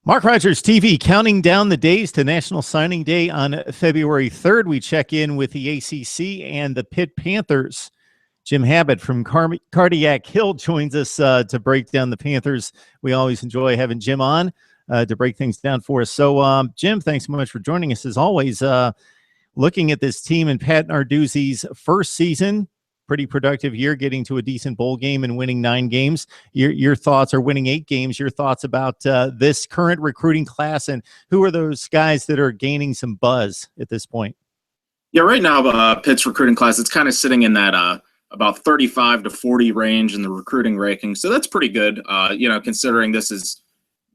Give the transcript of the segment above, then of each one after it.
Mark Rogers TV counting down the days to National Signing Day on February 3rd. We check in with the ACC and the Pitt Panthers. Jim Hammett from Cardiac Hill joins us to break down the Panthers. We always enjoy having Jim on to break things down for us. So, Jim, thanks so much for joining us as always. Looking at this team and Pat Narduzzi's first season, pretty productive year, getting to a decent bowl game and winning 9 games. Your thoughts are winning 8 games. Your thoughts about this current recruiting class, and who are those guys that are gaining some buzz at this point? Yeah, right now, Pitt's recruiting class, it's kind of sitting in that about 35 to 40 range in the recruiting ranking. So that's pretty good, considering this is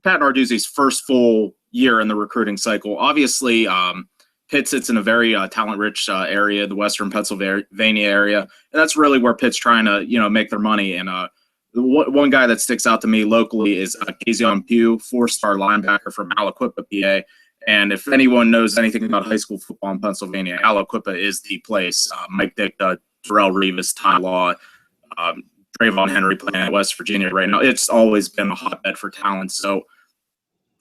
Pat Narduzzi's first full year in the recruiting cycle. Obviously, Pitt sits in a very talent-rich area, the Western Pennsylvania area, and that's really where Pitt's trying to, make their money. And one guy that sticks out to me locally is Kaezon Pugh, 4-star linebacker from Aliquippa, PA. And if anyone knows anything about high school football in Pennsylvania, Aliquippa is the place. Mike Dick, Darrell Revis, Ty Law, Trayvon Henry playing at West Virginia right now. It's always been a hotbed for talent. So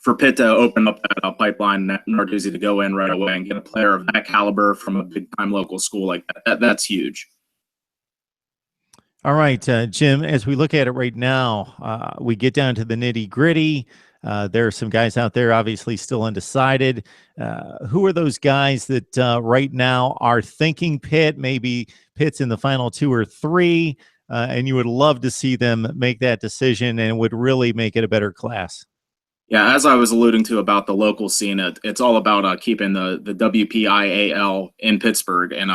for Pitt to open up that pipeline, Narduzzi to go in right away and get a player of that caliber from a big-time local school like that's huge. All right, Jim, as we look at it right now, we get down to the nitty-gritty. There are some guys out there obviously still undecided. Who are those guys that right now are thinking Pitt? Maybe Pitt's in the final 2 or 3, and you would love to see them make that decision and would really make it a better class. Yeah, as I was alluding to about the local scene, it's all about keeping the WPIAL in Pittsburgh. And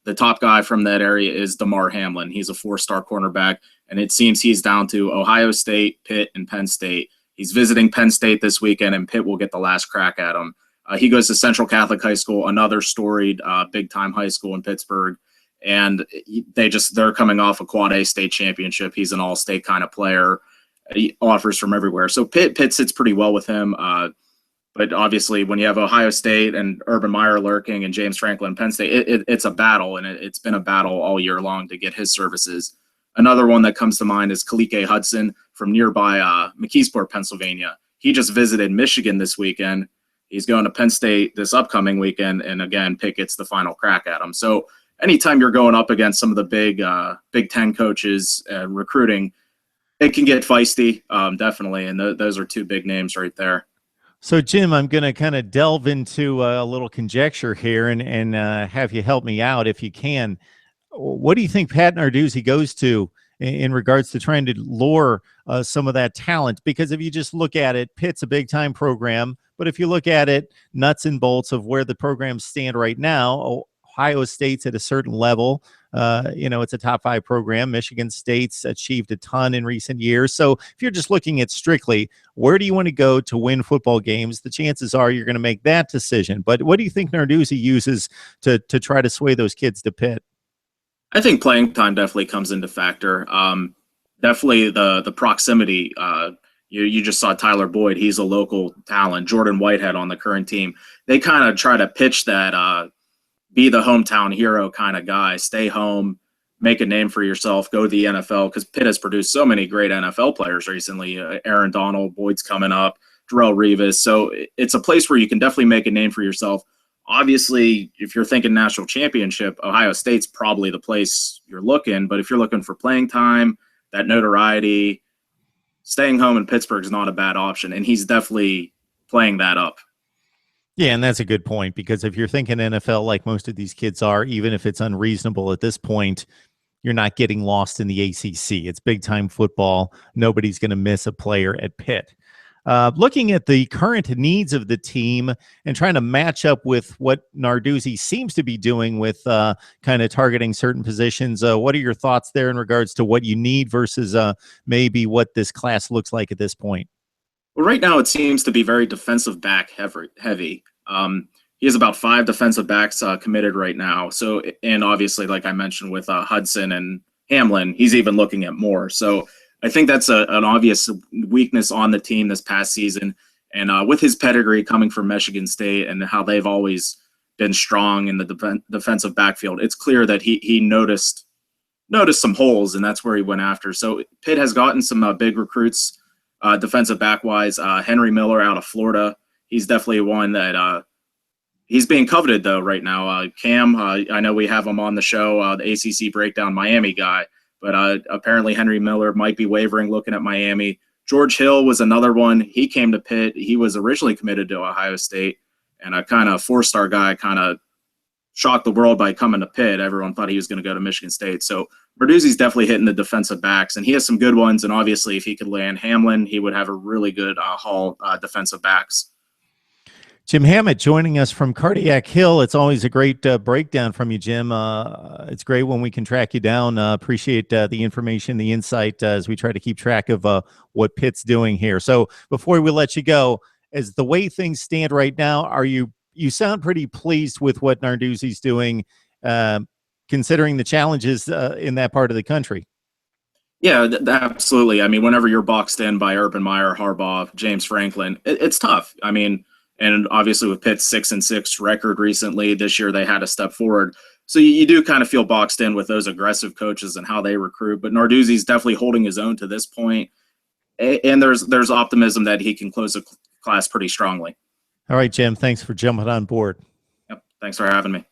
the top guy from that area is Demar Hamlin. He's a 4-star cornerback, and it seems he's down to Ohio State, Pitt, and Penn State. He's visiting Penn State this weekend, and Pitt will get the last crack at him. He goes to Central Catholic High School, another storied big-time high school in Pittsburgh, and they're coming off a Quad A state championship. He's an all-state kind of player. He offers from everywhere. So Pitt sits pretty well with him. But obviously, when you have Ohio State and Urban Meyer lurking and James Franklin, Penn State, it's a battle, and it's been a battle all year long to get his services. Another one that comes to mind is Khaleke Hudson from nearby McKeesport, Pennsylvania. He just visited Michigan this weekend. He's going to Penn State this upcoming weekend, and again, Pitt gets the final crack at him. So anytime you're going up against some of the Big Ten coaches recruiting, it can get feisty, definitely, and those are 2 big names right there. So, Jim, I'm going to kind of delve into a little conjecture here and have you help me out if you can. What do you think Pat Narduzzi goes to in regards to trying to lure some of that talent? Because if you just look at it, Pitt's a big-time program, but if you look at it, nuts and bolts of where the programs stand right now, Ohio State's at a certain level. It's a top 5 program. Michigan State's achieved a ton in recent years. So if you're just looking at strictly, where do you want to go to win football games? The chances are you're going to make that decision. But what do you think Narduzzi uses to try to sway those kids to Pitt? I think playing time definitely comes into factor. Definitely the proximity. You just saw Tyler Boyd. He's a local talent. Jordan Whitehead on the current team. They kind of try to pitch that be the hometown hero kind of guy. Stay home, make a name for yourself, go to the NFL, because Pitt has produced so many great NFL players recently. Aaron Donald, Boyd's coming up, Darrell Revis. So it's a place where you can definitely make a name for yourself. Obviously, if you're thinking national championship, Ohio State's probably the place you're looking. But if you're looking for playing time, that notoriety, staying home in Pittsburgh is not a bad option. And he's definitely playing that up. Yeah, and that's a good point, because if you're thinking NFL like most of these kids are, even if it's unreasonable at this point, you're not getting lost in the ACC. It's big-time football. Nobody's going to miss a player at Pitt. Looking at the current needs of the team and trying to match up with what Narduzzi seems to be doing with kind of targeting certain positions, what are your thoughts there in regards to what you need versus maybe what this class looks like at this point? Well, right now it seems to be very defensive back heavy. He has about 5 defensive backs committed right now. So, and obviously, like I mentioned with Hudson and Hamlin, he's even looking at more. So I think that's an obvious weakness on the team this past season. And with his pedigree coming from Michigan State and how they've always been strong in the defensive backfield, it's clear that he noticed some holes, and that's where he went after. So Pitt has gotten some big recruits Defensive back wise, Henry Miller out of Florida. He's definitely one that he's being coveted though right now. Cam, I know we have him on the show, the ACC Breakdown Miami guy, but apparently Henry Miller might be wavering looking at Miami. George Hill was another one. He came to Pitt. He was originally committed to Ohio State, and a kind of four-star guy kind of shocked the world by coming to Pitt. Everyone thought he was going to go to Michigan State. So Narduzzi's definitely hitting the defensive backs, and he has some good ones. And obviously, if he could land Hamlin, he would have a really good haul defensive backs. Jim Hammett joining us from Cardiac Hill. It's always a great breakdown from you, Jim. It's great when we can track you down. Appreciate the information, the insight as we try to keep track of what Pitt's doing here. So before we let you go, as the way things stand right now, you sound pretty pleased with what Narduzzi's doing, considering the challenges in that part of the country. Yeah, absolutely. I mean, whenever you're boxed in by Urban Meyer, Harbaugh, James Franklin, it's tough. I mean, and obviously with Pitt's 6-6 record recently, this year they had a step forward. So you do kind of feel boxed in with those aggressive coaches and how they recruit. But Narduzzi's definitely holding his own to this point. And there's optimism that he can close the class pretty strongly. All right, Jim, thanks for jumping on board. Yep, thanks for having me.